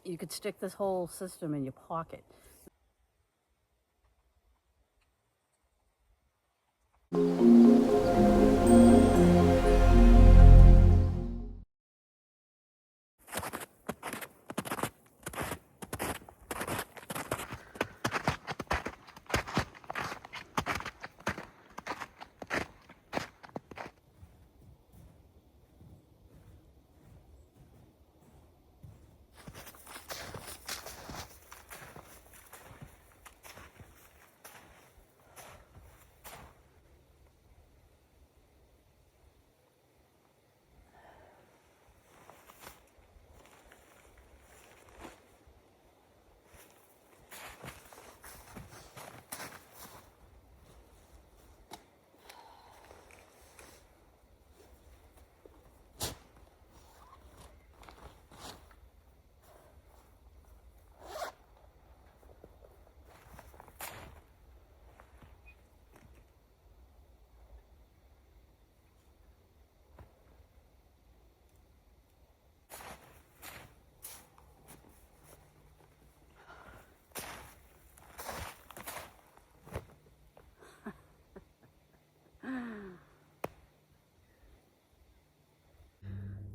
you could stick this whole system in your pocket.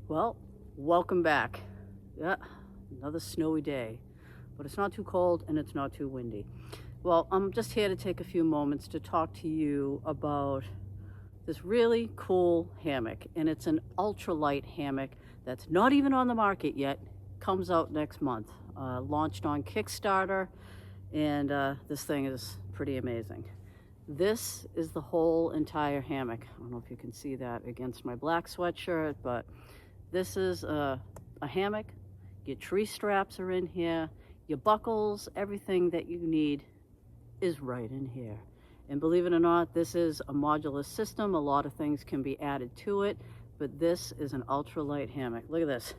Well, welcome back. Yeah, another snowy day, but it's not too cold and it's not too windy. Well, I'm just here to take a few moments to talk to you about this really cool hammock, and it's an ultralight hammock that's not even on the market yet. Comes out next month. Launched on Kickstarter, and this thing is pretty amazing. This is the whole entire hammock. I don't know if you can see that against my black sweatshirt, but this is a hammock. Your tree straps are in here, your buckles, everything that you need is right in here. And believe it or not, this is a modular system. A lot of things can be added to it, but this is an ultralight hammock. Look at this.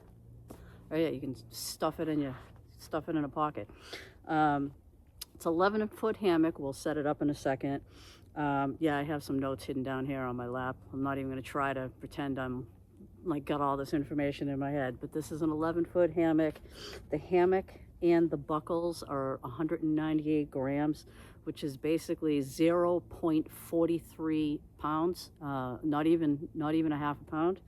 Oh yeah, you can stuff it in a pocket. It's 11-foot hammock. We'll set it up in a second. Yeah, I have some notes hidden down here on my lap. I'm not even going to try to pretend I'm got all this information in my head, but this is an 11-foot hammock. The hammock and the buckles are 198 grams, which is basically 0.43 pounds, not even a half a pound.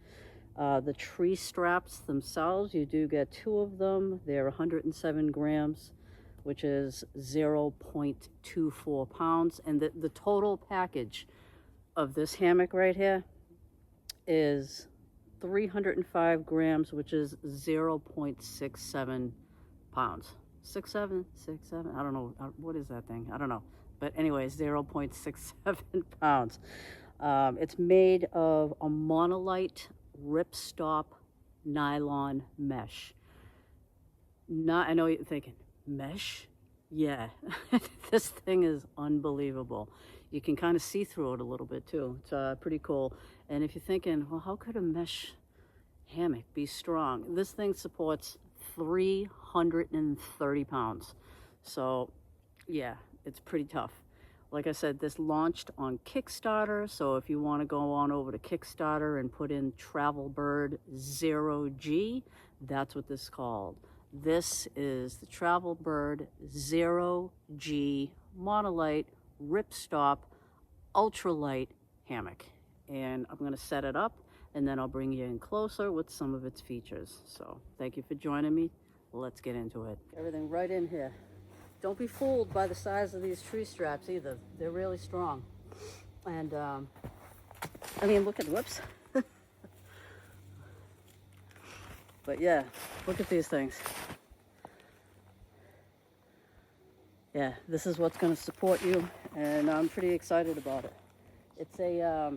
The tree straps themselves, you do get 2 of them. They're 107 grams, which is 0.24 pounds. And the total package of this hammock right here is 305 grams, which is 0.67 pounds. 67, I don't know. What is that thing? I don't know. But anyways, 0.67 pounds. It's made of a monolite ripstop nylon mesh. I know you're thinking, mesh? Yeah, this thing is unbelievable. You can kind of see through it a little bit too. It's pretty cool. And if you're thinking, well, how could a mesh hammock be strong? This thing supports 330 pounds. So yeah, it's pretty tough. Like I said, this launched on Kickstarter. So if you want to go on over to Kickstarter and put in Travelbird Zero G, that's what this is called. This is the Travelbird Zero G monolite ripstop ultralight hammock. And I'm going to set it up, and then I'll bring you in closer with some of its features. So thank you for joining me. Let's get into it. Everything right in here. Don't be fooled by the size of these tree straps either. They're really strong. And I mean, look at, whoops. But yeah, look at these things. Yeah, this is what's going to support you, and I'm pretty excited about it. It's a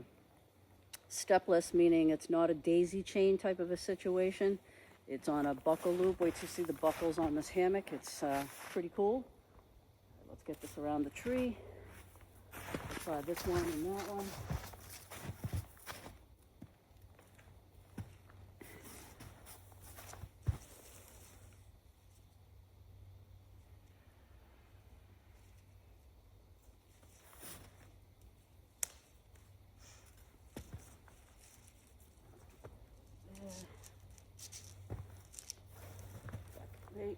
stepless, meaning it's not a daisy chain type of a situation. It's on a buckle loop. Wait till you see the buckles on this hammock. It's pretty cool. Let's get this around the tree. Let's try this one and that one. Great.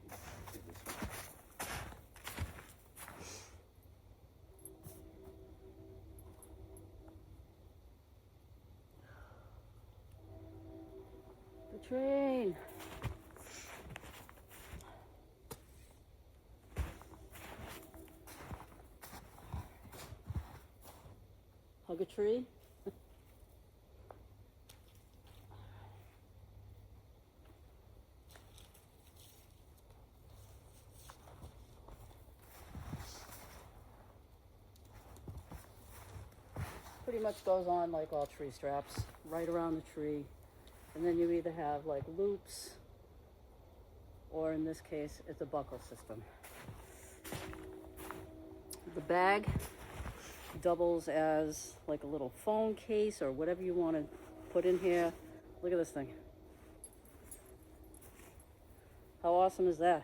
train. Hug a tree. Pretty much goes on like all tree straps, right around the tree. And then you either have like loops, or in this case, it's a buckle system. The bag doubles as like a little phone case or whatever you want to put in here. Look at this thing. How awesome is that?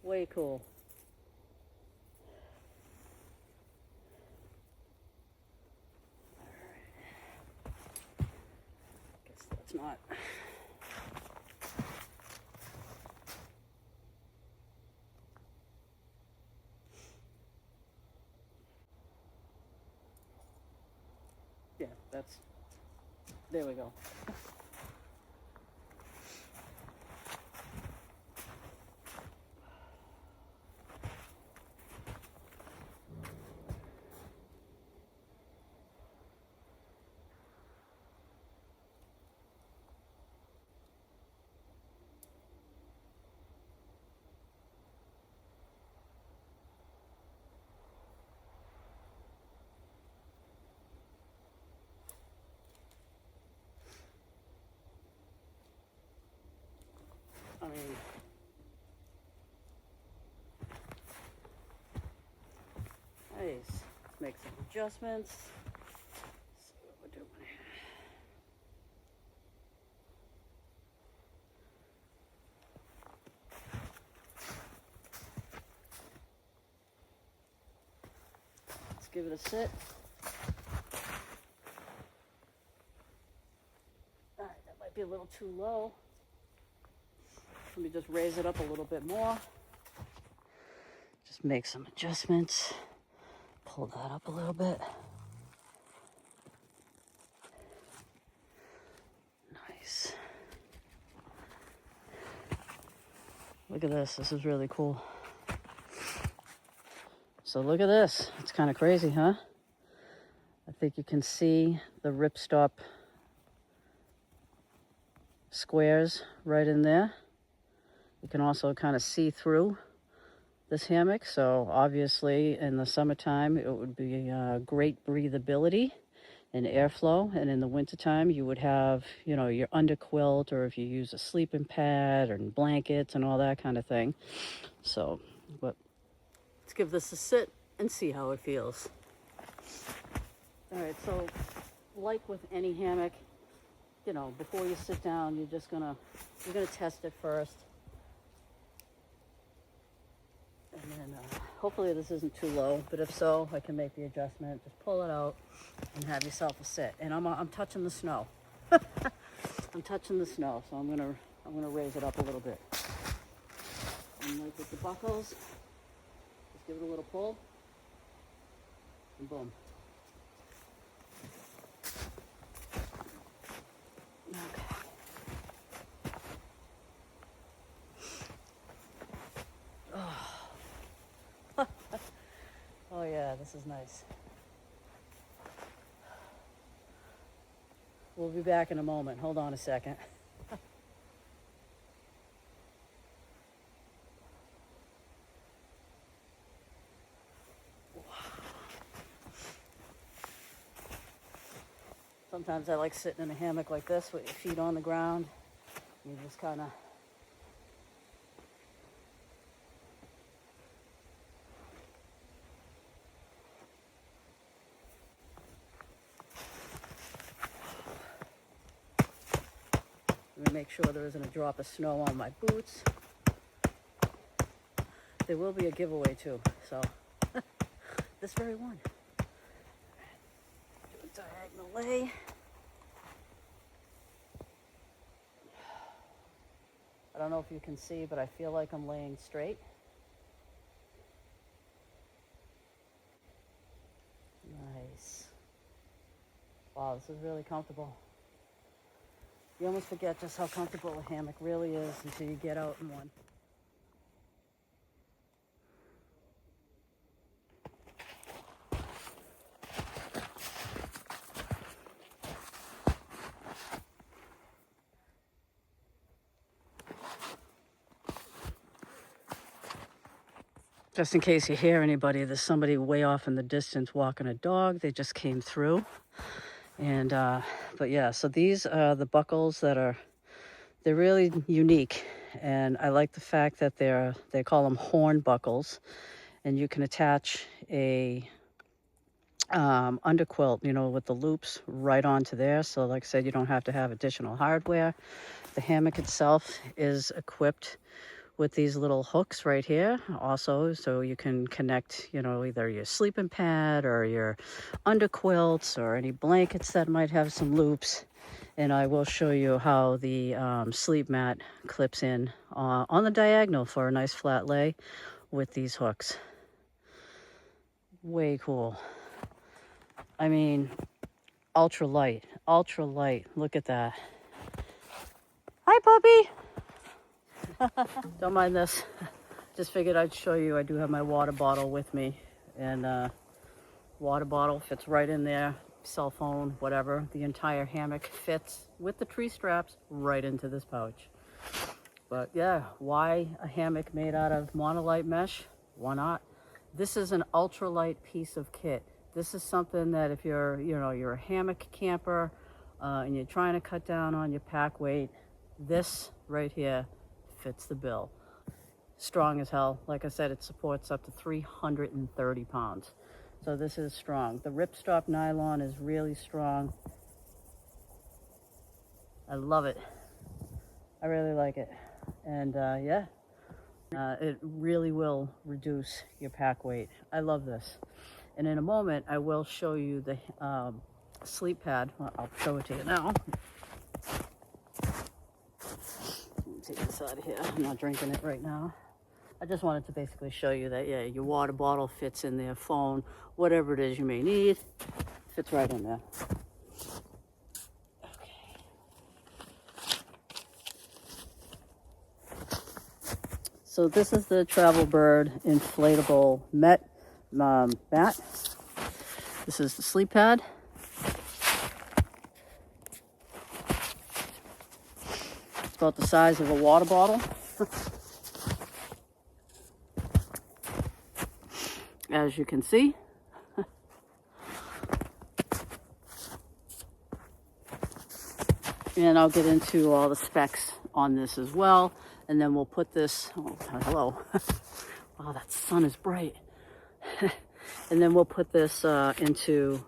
Way cool. Guess that's not. Yeah, that's, there we go. I mean, nice. Make some adjustments. See what we're doing here. Let's give it a sit. All right, that might be a little too low. Let me just raise it up a little bit more. Just make some adjustments. Pull that up a little bit. Nice. Look at this. This is really cool. So look at this. It's kind of crazy, huh? I think you can see the ripstop squares right in there. You can also kind of see through this hammock. So obviously in the summertime, it would be great breathability and airflow. And in the wintertime, you would have, you know, your underquilt, or if you use a sleeping pad and blankets and all that kind of thing. So, but let's give this a sit and see how it feels. All right, so like with any hammock, you know, before you sit down, you're gonna test it first. And then hopefully this isn't too low, but if so, I can make the adjustment. Just pull it out and have yourself a sit. And I'm touching the snow. I'm touching the snow, so I'm gonna raise it up a little bit. And like with the buckles, just give it a little pull, and boom. Okay. Oh yeah, this is nice. We'll be back in a moment. Hold on a second. Sometimes I like sitting in a hammock like this with your feet on the ground. You just kind of let me make sure there isn't a drop of snow on my boots. There will be a giveaway too, so this very one. Do a diagonal lay. I don't know if you can see, but I feel like I'm laying straight. Nice. Wow, this is really comfortable. You almost forget just how comfortable a hammock really is until you get out in one. Just in case you hear anybody, there's somebody way off in the distance walking a dog. They just came through. And, but yeah, so these are the buckles that they're really unique. And I like the fact that they call them horn buckles. And you can attach a underquilt, you know, with the loops right onto there. So like I said, you don't have to have additional hardware. The hammock itself is equipped with these little hooks right here also, so you can connect, you know, either your sleeping pad or your underquilts or any blankets that might have some loops. And I will show you how the sleep mat clips in on the diagonal for a nice flat lay with these hooks. Way cool. I mean, ultra light, look at that. Hi, puppy. Don't mind this. Just figured I'd show you. I do have my water bottle with me, and water bottle fits right in there. Cell phone, whatever. The entire hammock fits with the tree straps right into this pouch. But yeah, why a hammock made out of monolite mesh? Why not? This is an ultralight piece of kit. This is something that if you're, you know, you're a hammock camper and you're trying to cut down on your pack weight, this right here fits the bill. Strong as hell. Like I said, it supports up to 330 pounds. So this is strong. The ripstop nylon is really strong. I love it. I really like it. And yeah, it really will reduce your pack weight. I love this. And in a moment, I will show you the sleep pad. Well, I'll show it to you now. Take this out of here. I'm not drinking it right now. I just wanted to basically show you that, yeah, your water bottle fits in there, phone, whatever it is you may need, fits right in there. Okay. So this is the Travelbird inflatable mat. This is the sleep pad. It's about the size of a water bottle. As you can see. And I'll get into all the specs on this as well. And then we'll put this, oh, hello. Wow, that sun is bright. And then we'll put this into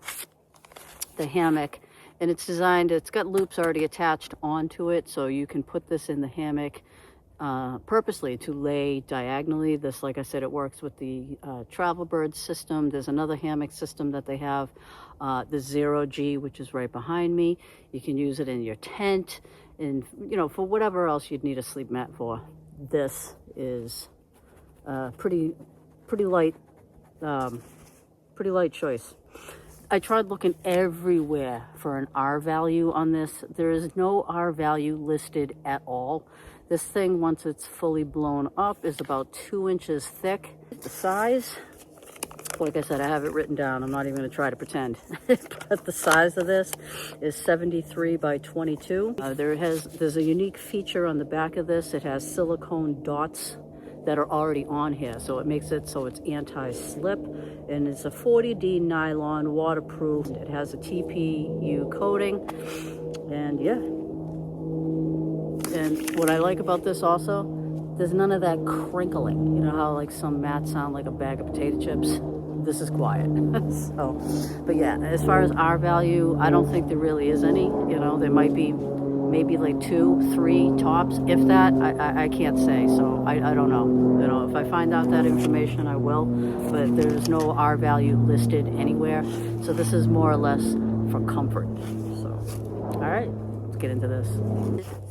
the hammock. And it's designed, it's got loops already attached onto it, so you can put this in the hammock purposely to lay diagonally. This, like I said, it works with the Travelbird system. There's another hammock system that they have, the Zero G, which is right behind me. You can use it in your tent and, you know, for whatever else you'd need a sleep mat for. This is pretty light choice. I tried looking everywhere for an R value on this. There is no R value listed at all. This thing, once it's fully blown up, is about 2 inches thick. The size, like I said, I have it written down. I'm not even going to try to pretend. But the size of this is 73 by 22. There's a unique feature on the back of this. It has silicone dots that are already on here, so it makes it so it's anti-slip, and it's a 40D nylon, waterproof. It has a TPU coating, and yeah. And what I like about this also, there's none of that crinkling. You know how like some mats sound like a bag of potato chips? This is quiet. So, but yeah, as far as R value, I don't think there really is any. You know, there might be maybe like 2, 3 tops, if that. I can't say, so I don't know. You know, if I find out that information, I will, but there's no R value listed anywhere. So this is more or less for comfort. So, all right, let's get into this.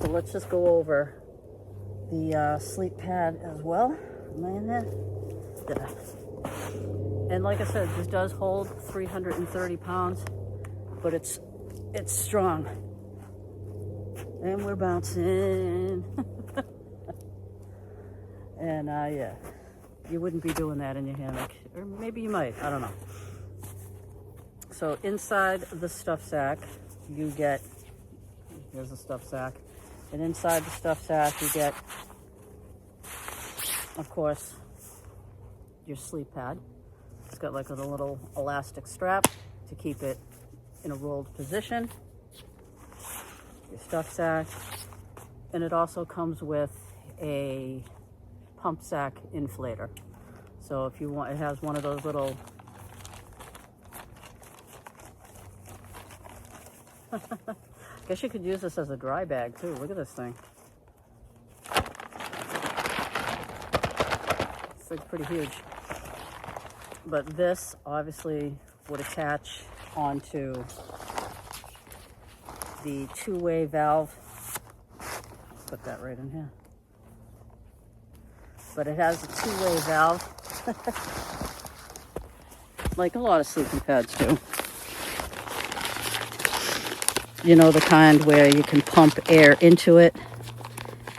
So let's just go over the sleep pad as well. Am I in there? Yeah. And like I said, this does hold 330 pounds, but it's strong. And we're bouncing. And yeah, you wouldn't be doing that in your hammock. Or maybe you might, I don't know. So inside the stuff sack, you get, here's the stuff sack. And inside the stuff sack, you get, of course, your sleep pad. It's got like a little elastic strap to keep it in a rolled position. Your stuff sack. And it also comes with a pump sack inflator. So if you want, it has one of those little guess you could use this as a dry bag too. Look at this thing. This thing's pretty huge. But this obviously would attach onto the two-way valve. Put that right in here. But it has a two-way valve, like a lot of sleeping pads do. You know, the kind where you can pump air into it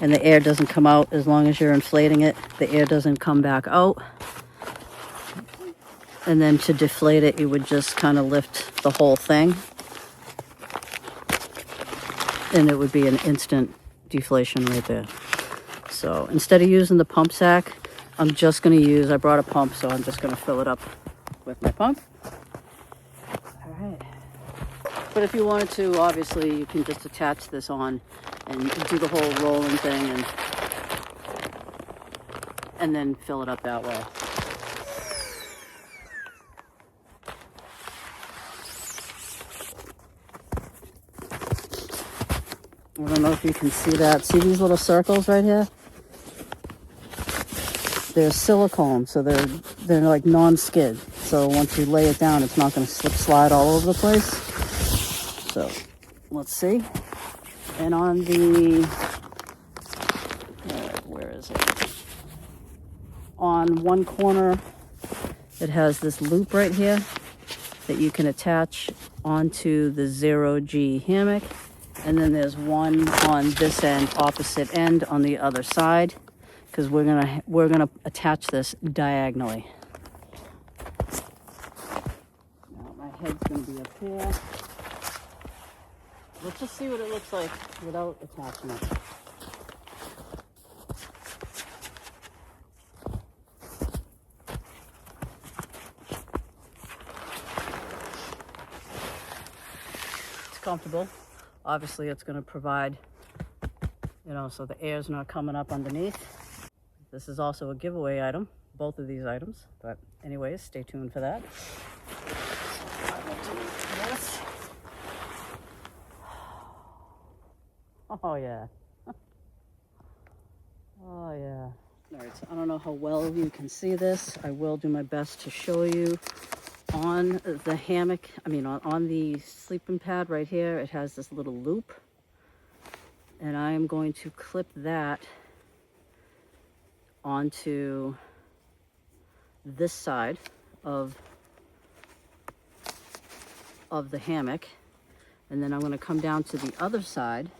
and the air doesn't come out as long as you're inflating it. The air doesn't come back out. And then to deflate it, you would just kind of lift the whole thing. And it would be an instant deflation right there. So instead of using the pump sack, I'm just going to use, I brought a pump, so I'm just going to fill it up with my pump. All right. But if you wanted to, obviously, you can just attach this on and you can do the whole rolling thing and then fill it up that way. I don't know if you can see that. See these little circles right here? They're silicone, so they're like non-skid. So once you lay it down, it's not going to slip slide all over the place. So let's see. And on the, where is it? On one corner, it has this loop right here that you can attach onto the Zero G Hammock. And then there's one on this end, opposite end on the other side, because we're gonna attach this diagonally. Now my head's gonna be up here. Let's just see what it looks like without attachment. It's comfortable. Obviously, it's going to provide, you know, so the air's not coming up underneath. This is also a giveaway item, both of these items. But anyways, stay tuned for that. I will do this. Oh, yeah. Oh, yeah. All right, so I don't know how well you can see this. I will do my best to show you. On the hammock, on the sleeping pad right here, it has this little loop. And I am going to clip that onto this side of the hammock. And then I'm going to come down to the other side.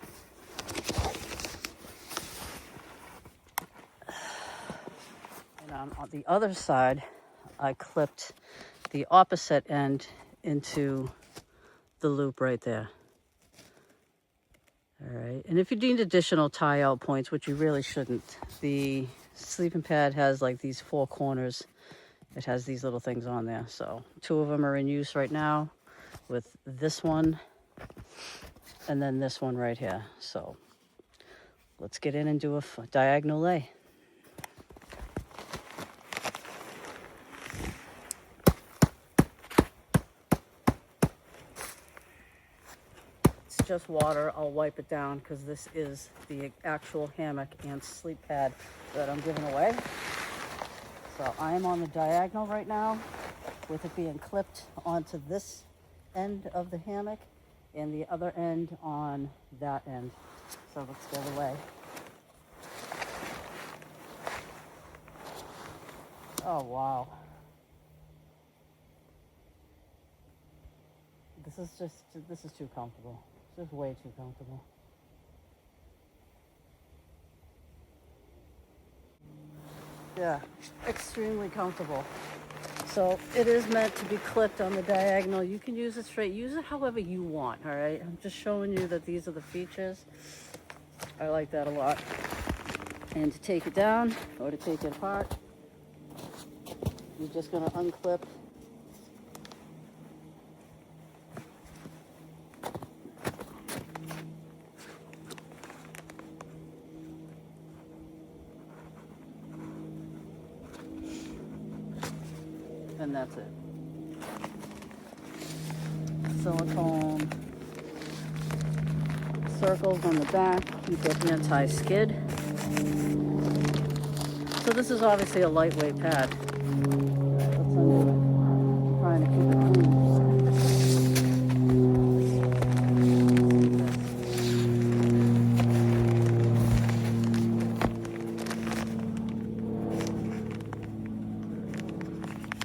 And on the other side, I clipped the opposite end into the loop right there. All right, and if you need additional tie-out points, which you really shouldn't, the sleeping pad has like these four corners. It has these little things on there. So 2 of them are in use right now with this one and then this one right here. So let's get in and do a diagonal lay. Just water. I'll wipe it down because this is the actual hammock and sleep pad that I'm giving away. So I am on the diagonal right now with it being clipped onto this end of the hammock and the other end on that end. So let's get away. Oh, wow. This is too comfortable. Just way too comfortable. Yeah, extremely comfortable. So it is meant to be clipped on the diagonal. You can use it straight, use it however you want, all right? I'm just showing you that these are the features. I like that a lot. And to take it down or to take it apart, you're just gonna unclip and that's it. Silicone circles on the back, keep it anti-skid. So this is obviously a lightweight pad. All right, let's undo it. I'm trying to keep it clean.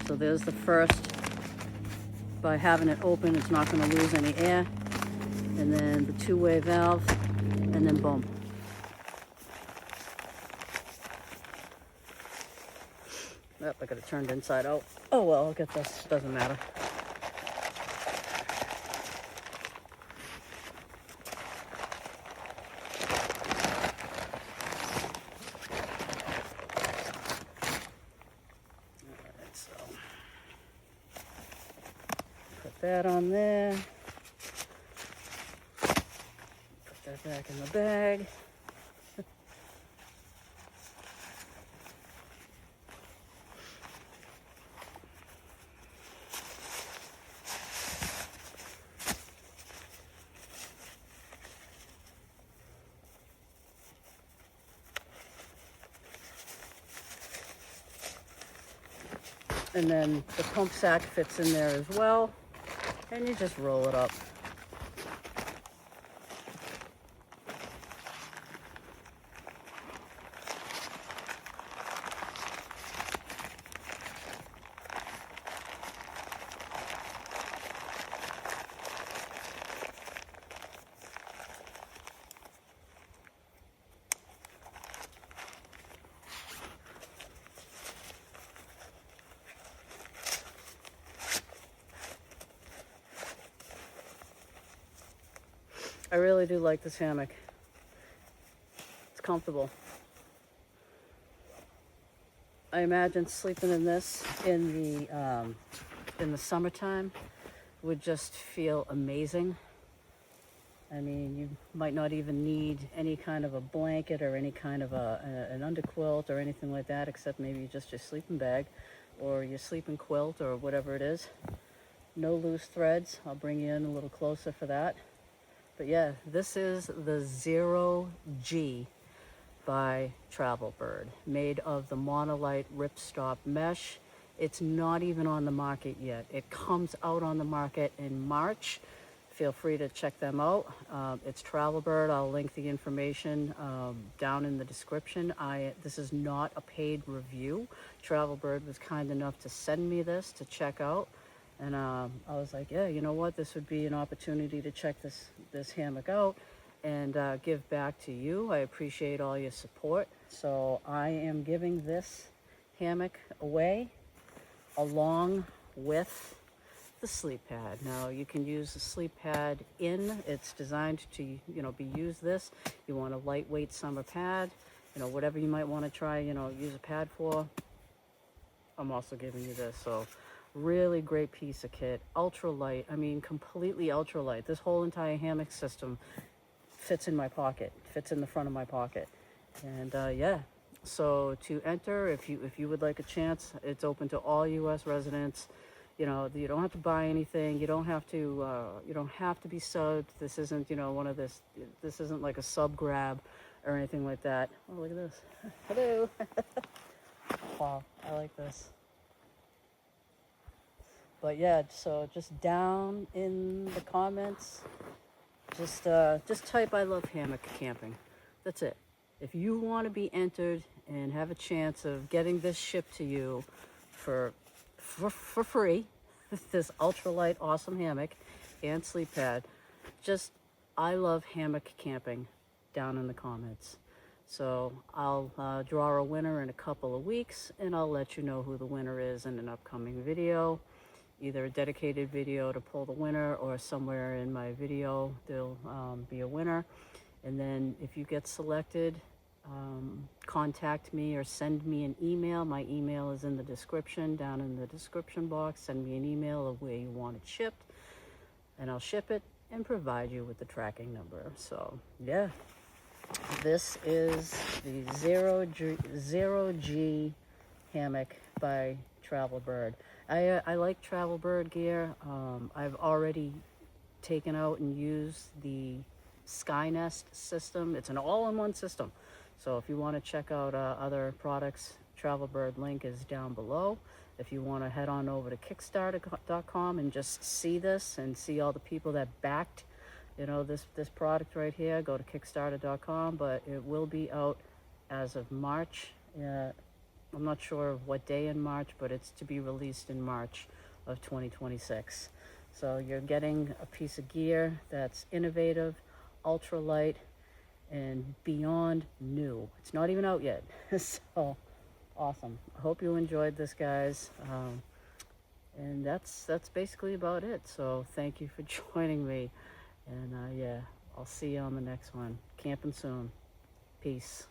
So there's the first. By having it open, it's not going to lose any air. And then the two-way valve, and then boom. Yep, I got it turned inside out. Oh well, I'll get this, doesn't matter. Alright, so put that on there. Put that back in the bag. And then the pump sack fits in there as well. And you just roll it up. I really do like this hammock. It's comfortable. I imagine sleeping in this in the summertime would just feel amazing. I mean, you might not even need any kind of a blanket or any kind of an underquilt or anything like that, except maybe just your sleeping bag or your sleeping quilt or whatever it is. No loose threads. I'll bring you in a little closer for that. But yeah, this is the Zero G by Travelbird, made of the monolite ripstop mesh. It's not even on the market yet. It comes out on the market in March. Feel free to check them out. It's Travelbird. I'll link the information down in the description. This is not a paid review. Travelbird was kind enough to send me this to check out. And I was like, yeah, you know what? This would be an opportunity to check this hammock out and give back to you. I appreciate all your support. So I am giving this hammock away along with the sleep pad. Now you can use the sleep pad it's designed to, be used this. You want a lightweight summer pad, whatever you might want to try, use a pad for. I'm also giving you this. So really great piece of kit. Ultralight, I mean, completely ultralight. This whole entire hammock system fits in my pocket, fits in the front of my pocket. And yeah, so to enter, if you would like a chance, it's open to all U.S. residents. You don't have to buy anything. You don't have to be subbed. This isn't, this isn't like a sub grab or anything like that. Oh, look at this. Hello. Wow, I like this. But yeah, so just down in the comments, just type "I love hammock camping." That's it. If you want to be entered and have a chance of getting this shipped to you for free, this ultralight awesome hammock and sleep pad, just "I love hammock camping" down in the comments. So I'll draw a winner in a couple of weeks, and I'll let you know who the winner is in an upcoming video, either a dedicated video to pull the winner, or somewhere in my video there'll be a winner. And then if you get selected, contact me or send me an email. My email is in the description, down in the description box. Send me an email of where you want it shipped, and I'll ship it and provide you with the tracking number. So yeah, this is the Zero G Hammock by Travelbird. I like Travelbird gear. I've already taken out and used the Skynest system. It's an all-in-one system. So if you want to check out other products, Travelbird link is down below. If you want to head on over to Kickstarter.com and just see this and see all the people that backed, you know, this product right here, go to Kickstarter.com. But it will be out as of March. I'm not sure of what day in March, but it's to be released in March of 2026. So you're getting a piece of gear that's innovative, ultralight, and beyond new. It's not even out yet. So awesome. I hope you enjoyed this, guys. And that's basically about it. So thank you for joining me. And yeah, I'll see you on the next one. Camping soon. Peace.